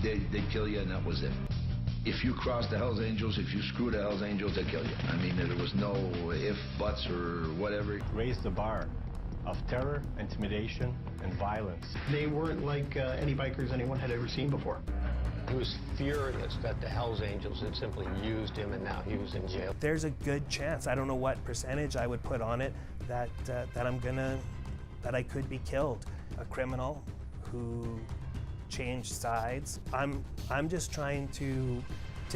They'd kill you, and that was it. If you crossed the Hells Angels, if you screwed the Hells Angels, they'd kill you. I mean, there was no if, buts, or whatever. Raised the bar of terror, intimidation, and violence. They weren't like any bikers anyone had ever seen before. He was furious that the Hells Angels had simply used him, and now he was in jail. There's a good chance, I don't know what percentage I would put on it, that I could be killed. A criminal who changed sides. I'm just trying to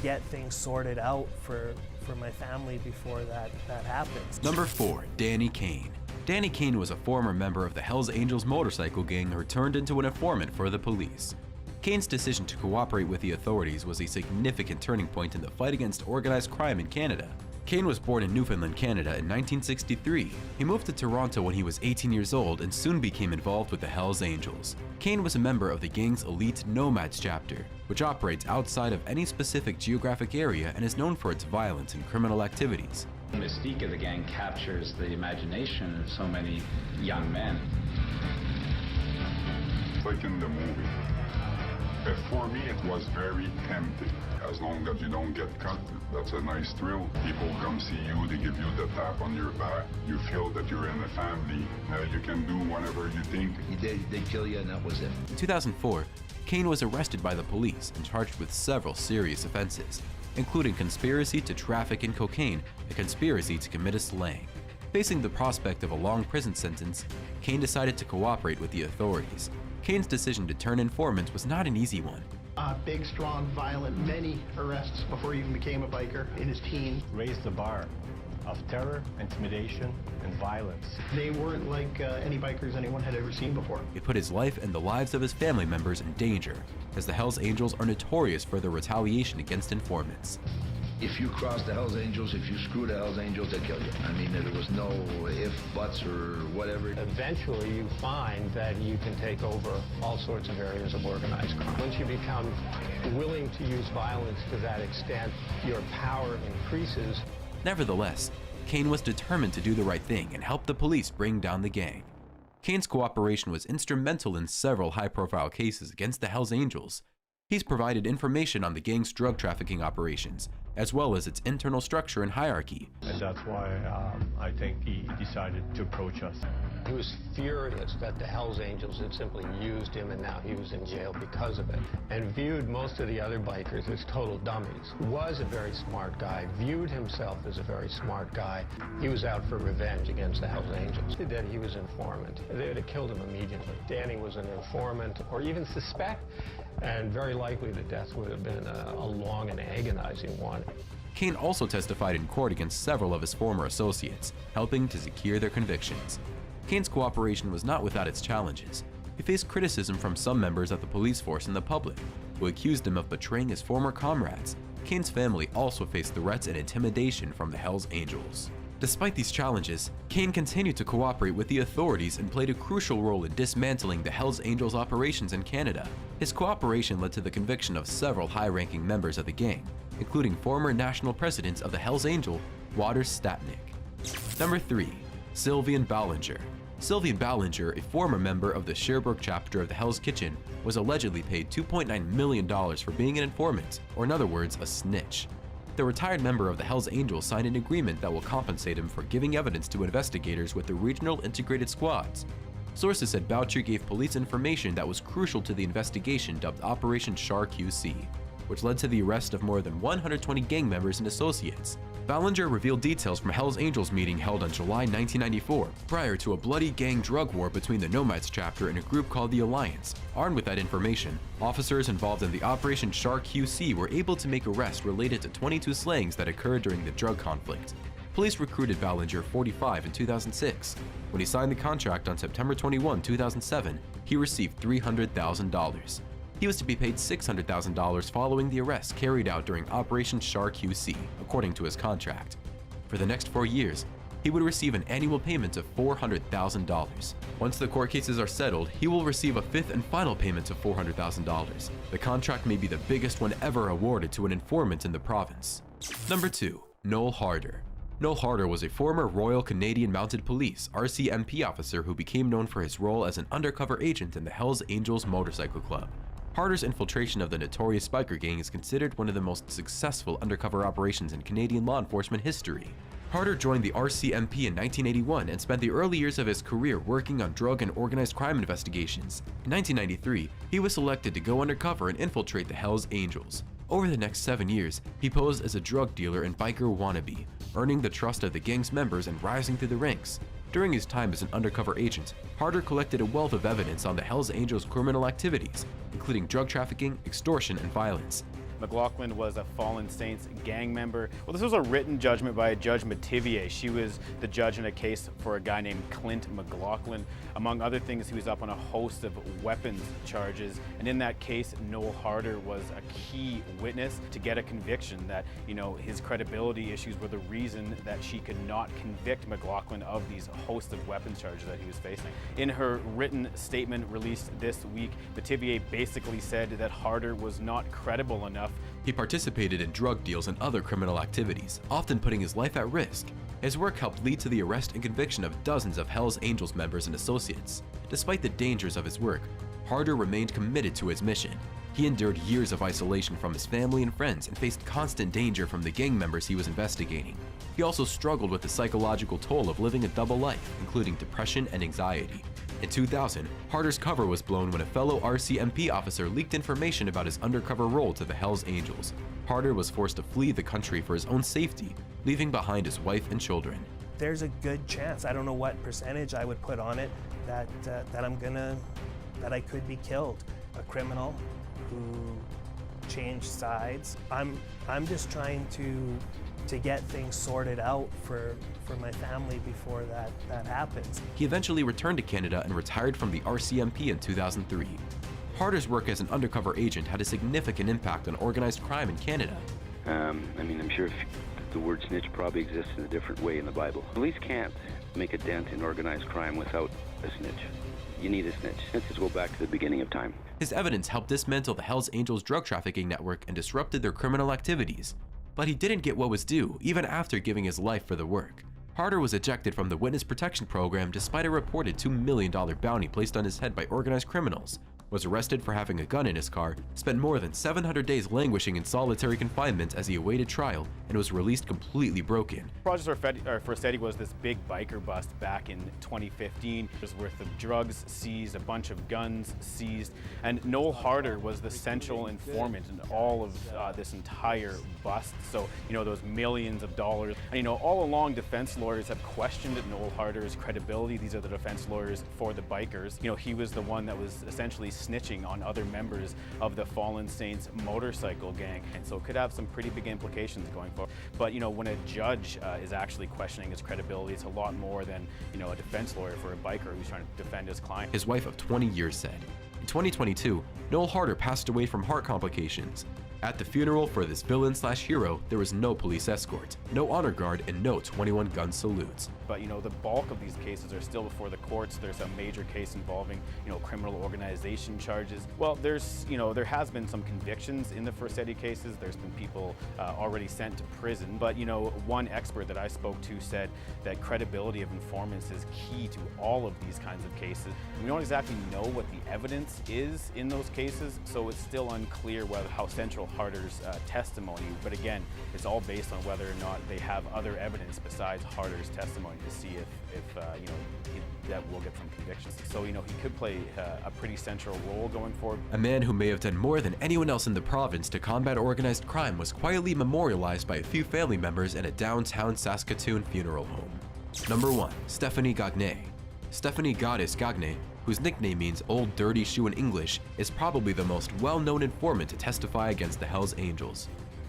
get things sorted out for my family before that happens. Number 4, Danny Kane. Danny Kane was a former member of the Hells Angels motorcycle gang who turned into an informant for the police. Kane's decision to cooperate with the authorities was a significant turning point in the fight against organized crime in Canada. Kane was born in Newfoundland, Canada in 1963. He moved to Toronto when he was 18 years old and soon became involved with the Hells Angels. Kane was a member of the gang's elite Nomads chapter, which operates outside of any specific geographic area and is known for its violence and criminal activities. The mystique of the gang captures the imagination of so many young men. Like in the movie. But for me, it was very tempting. As long as you don't get cut, that's a nice thrill. People come see you, they give you the tap on your back. You feel that you're in a family. You can do whatever you think. They'd kill you, and that was it. In 2004, Kane was arrested by the police and charged with several serious offenses, including conspiracy to traffic in cocaine and conspiracy to commit a slaying. Facing the prospect of a long prison sentence, Kane decided to cooperate with the authorities. Kane's decision to turn informant was not an easy one. Big, strong, violent, many arrests before he even became a biker in his teens. Raised the bar of terror, intimidation, and violence. They weren't like any bikers anyone had ever seen before. It put his life and the lives of his family members in danger, as the Hells Angels are notorious for their retaliation against informants. If you crossed the Hells Angels, if you screwed the Hells Angels, they'd kill you. I mean, there was no if, buts, or whatever. Eventually, you find that you can take over all sorts of areas of organized crime. Once you become willing to use violence to that extent, your power increases. Nevertheless, Kane was determined to do the right thing and help the police bring down the gang. Kane's cooperation was instrumental in several high-profile cases against the Hells Angels. He's provided information on the gang's drug trafficking operations, as well as its internal structure and hierarchy. And that's why I think he decided to approach us. He was furious that the Hells Angels had simply used him, and now he was in jail because of it, and viewed most of the other bikers as total dummies. Was a very smart guy, viewed himself as a very smart guy. He was out for revenge against the Hells Angels. That he was informant. They would have killed him immediately. Danny was an informant, or even suspect, and very likely the death would have been a long and agonizing one. Kane also testified in court against several of his former associates, helping to secure their convictions. Kane's cooperation was not without its challenges. He faced criticism from some members of the police force and the public, who accused him of betraying his former comrades. Kane's family also faced threats and intimidation from the Hells Angels. Despite these challenges, Kane continued to cooperate with the authorities and played a crucial role in dismantling the Hells Angels operations in Canada. His cooperation led to the conviction of several high-ranking members of the gang, including former national presidents of the Hells Angel, Waters Statnick. Number 3. Sylvian Ballinger. Sylvian Ballinger, a former member of the Sherbrooke chapter of the Hell's Kitchen, was allegedly paid $2.9 million for being an informant, or in other words, a snitch. The retired member of the Hells Angels signed an agreement that will compensate him for giving evidence to investigators with the regional integrated squads. Sources said Boucher gave police information that was crucial to the investigation dubbed Operation Char QC, which led to the arrest of more than 120 gang members and associates. Ballinger revealed details from Hells Angels meeting held on July 1994, prior to a bloody gang drug war between the Nomads chapter and a group called the Alliance. Armed with that information, officers involved in the Operation Char QC were able to make arrests related to 22 slayings that occurred during the drug conflict. Police recruited Ballinger, 45, in 2006. When he signed the contract on September 21, 2007, he received $300,000. He was to be paid $600,000 following the arrest carried out during Operation Char QC, according to his contract. For the next 4 years, he would receive an annual payment of $400,000. Once the court cases are settled, he will receive a fifth and final payment of $400,000. The contract may be the biggest one ever awarded to an informant in the province. Number 2. Noel Harder. Noel Harder was a former Royal Canadian Mounted Police (RCMP) officer who became known for his role as an undercover agent in the Hells Angels Motorcycle Club. Harder's infiltration of the notorious biker gang is considered one of the most successful undercover operations in Canadian law enforcement history. Harder joined the RCMP in 1981 and spent the early years of his career working on drug and organized crime investigations. In 1993, he was selected to go undercover and infiltrate the Hells Angels. Over the next 7 years, he posed as a drug dealer and biker wannabe, earning the trust of the gang's members and rising through the ranks. During his time as an undercover agent, Harder collected a wealth of evidence on the Hells Angels' criminal activities, including drug trafficking, extortion, and violence. McLaughlin was a Fallen Saints gang member. Well, this was a written judgment by Judge Mativier. She was the judge in a case for a guy named Clint McLaughlin. Among other things, he was up on a host of weapons charges. And in that case, Noel Harder was a key witness to get a conviction that, his credibility issues were the reason that she could not convict McLaughlin of these host of weapons charges that he was facing. In her written statement released this week, Mativier basically said that Harder was not credible enough. He participated in drug deals and other criminal activities, often putting his life at risk. His work helped lead to the arrest and conviction of dozens of Hells Angels members and associates. Despite the dangers of his work, Harder remained committed to his mission. He endured years of isolation from his family and friends and faced constant danger from the gang members he was investigating. He also struggled with the psychological toll of living a double life, including depression and anxiety. In 2000, Harder's cover was blown when a fellow RCMP officer leaked information about his undercover role to the Hells Angels. Harder was forced to flee the country for his own safety, leaving behind his wife and children. There's a good chance, I don't know what percentage I would put on it, that I could be killed. A criminal who changed sides. I'm just trying to get things sorted out for my family before that happens. He eventually returned to Canada and retired from the RCMP in 2003. Harder's work as an undercover agent had a significant impact on organized crime in Canada. I'm sure the word snitch probably exists in a different way in the Bible. Police can't make a dent in organized crime without a snitch. You need a snitch. Snitches go back to the beginning of time. His evidence helped dismantle the Hells Angels drug trafficking network and disrupted their criminal activities. But he didn't get what was due, even after giving his life for the work. Harder was ejected from the Witness Protection Program despite a reported $2 million bounty placed on his head by organized criminals, was arrested for having a gun in his car, spent more than 700 days languishing in solitary confinement as he awaited trial, and was released completely broken. Project Forseti was this big biker bust back in 2015. There's worth of drugs seized, a bunch of guns seized, and Noel Harder was the central informant in all of this entire bust. So, those millions of dollars. And, all along, defense lawyers have questioned Noel Harder's credibility. These are the defense lawyers for the bikers. He was the one that was essentially snitching on other members of the Fallen Saints motorcycle gang, and so it could have some pretty big implications going forward. But when a judge is actually questioning his credibility, it's a lot more than a defense lawyer for a biker who's trying to defend his client. His wife of 20 years said. In 2022, Noel Harder passed away from heart complications. At the funeral for this villain/hero, there was no police escort, no honor guard, and no 21-gun salutes. But the bulk of these cases are still before the courts. There's a major case involving criminal organization charges. Well, there has been some convictions in the Forseti cases. There's been people already sent to prison. But one expert that I spoke to said that credibility of informants is key to all of these kinds of cases. We don't exactly know what the evidence is in those cases, so it's still unclear how central Harder's testimony. But again, it's all based on whether or not they have other evidence besides Harder's testimony to see if that will get some convictions. So he could play a pretty central role going forward. A man who may have done more than anyone else in the province to combat organized crime was quietly memorialized by a few family members in a downtown Saskatoon funeral home. Number 1. Stephanie Gagné. Stephanie Goddess Gagné, whose nickname means Old Dirty Shoe in English, is probably the most well-known informant to testify against the Hells Angels.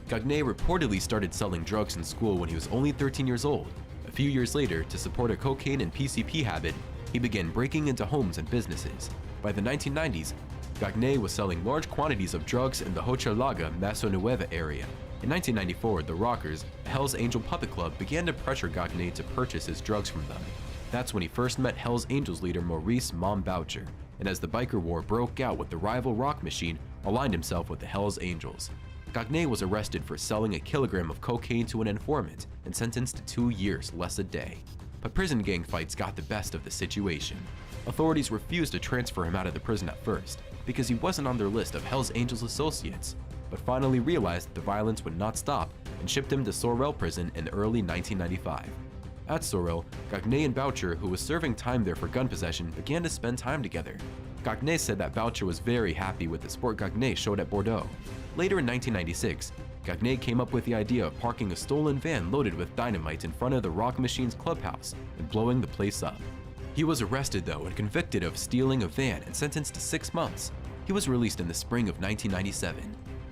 Gagné reportedly started selling drugs in school when he was only 13 years old. A few years later, to support a cocaine and PCP habit, he began breaking into homes and businesses. By the 1990s, Gagné was selling large quantities of drugs in the Hochelaga, Maisonneuve area. In 1994, the Rockers, a Hells Angel puppet club, began to pressure Gagné to purchase his drugs from them. That's when he first met Hells Angels leader Maurice Mom Boucher, and as the biker war broke out with the rival Rock Machine, aligned himself with the Hells Angels. Gagné was arrested for selling a kilogram of cocaine to an informant and sentenced to 2 years less a day. But prison gang fights got the best of the situation. Authorities refused to transfer him out of the prison at first, because he wasn't on their list of Hells Angels associates, but finally realized the violence would not stop and shipped him to Sorel prison in early 1995. At Sorel, Gagné and Boucher, who was serving time there for gun possession, began to spend time together. Gagné said that Boucher was very happy with the sport Gagné showed at Bordeaux. Later in 1996, Gagné came up with the idea of parking a stolen van loaded with dynamite in front of the Rock Machines clubhouse and blowing the place up. He was arrested though and convicted of stealing a van and sentenced to 6 months. He was released in the spring of 1997.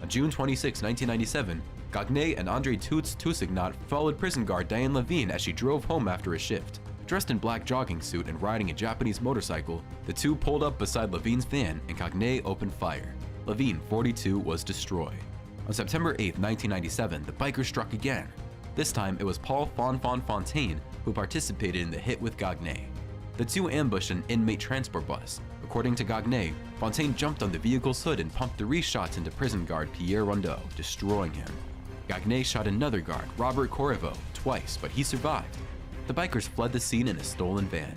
On June 26, 1997, Gagné and Andre Toots Toussignant followed prison guard Diane Levine as she drove home after a shift. Dressed in black jogging suit and riding a Japanese motorcycle, the two pulled up beside Levine's van and Gagné opened fire. Levine, 42, was destroyed. On September 8, 1997, the bikers struck again. This time, it was Paul Fontaine who participated in the hit with Gagné. The two ambushed an inmate transport bus. According to Gagné, Fontaine jumped on the vehicle's hood and pumped 3 shots into prison guard Pierre Rondeau, destroying him. Gagné shot another guard, Robert Corriveau, twice, but he survived. The bikers fled the scene in a stolen van.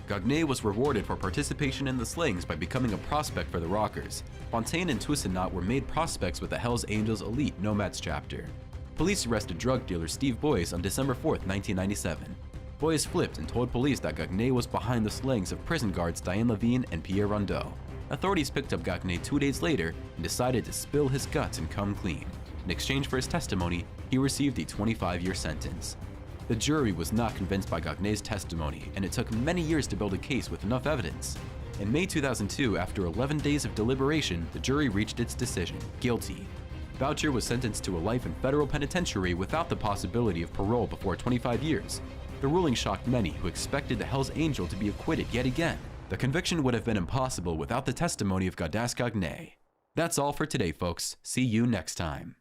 Gagné was rewarded for participation in the slayings by becoming a prospect for the Rockers. Fontaine and Toussignant were made prospects with the Hells Angels Elite Nomads chapter. Police arrested drug dealer Steve Boyce on December 4, 1997. Boyce flipped and told police that Gagné was behind the slayings of prison guards Diane Levine and Pierre Rondeau. Authorities picked up Gagné 2 days later and decided to spill his guts and come clean. In exchange for his testimony, he received a 25-year sentence. The jury was not convinced by Gagné's testimony, and it took many years to build a case with enough evidence. In May 2002, after 11 days of deliberation, the jury reached its decision: guilty. Boucher was sentenced to a life in federal penitentiary without the possibility of parole before 25 years. The ruling shocked many who expected the Hells Angel to be acquitted yet again. The conviction would have been impossible without the testimony of Gaudas Gagné. That's all for today, folks. See you next time.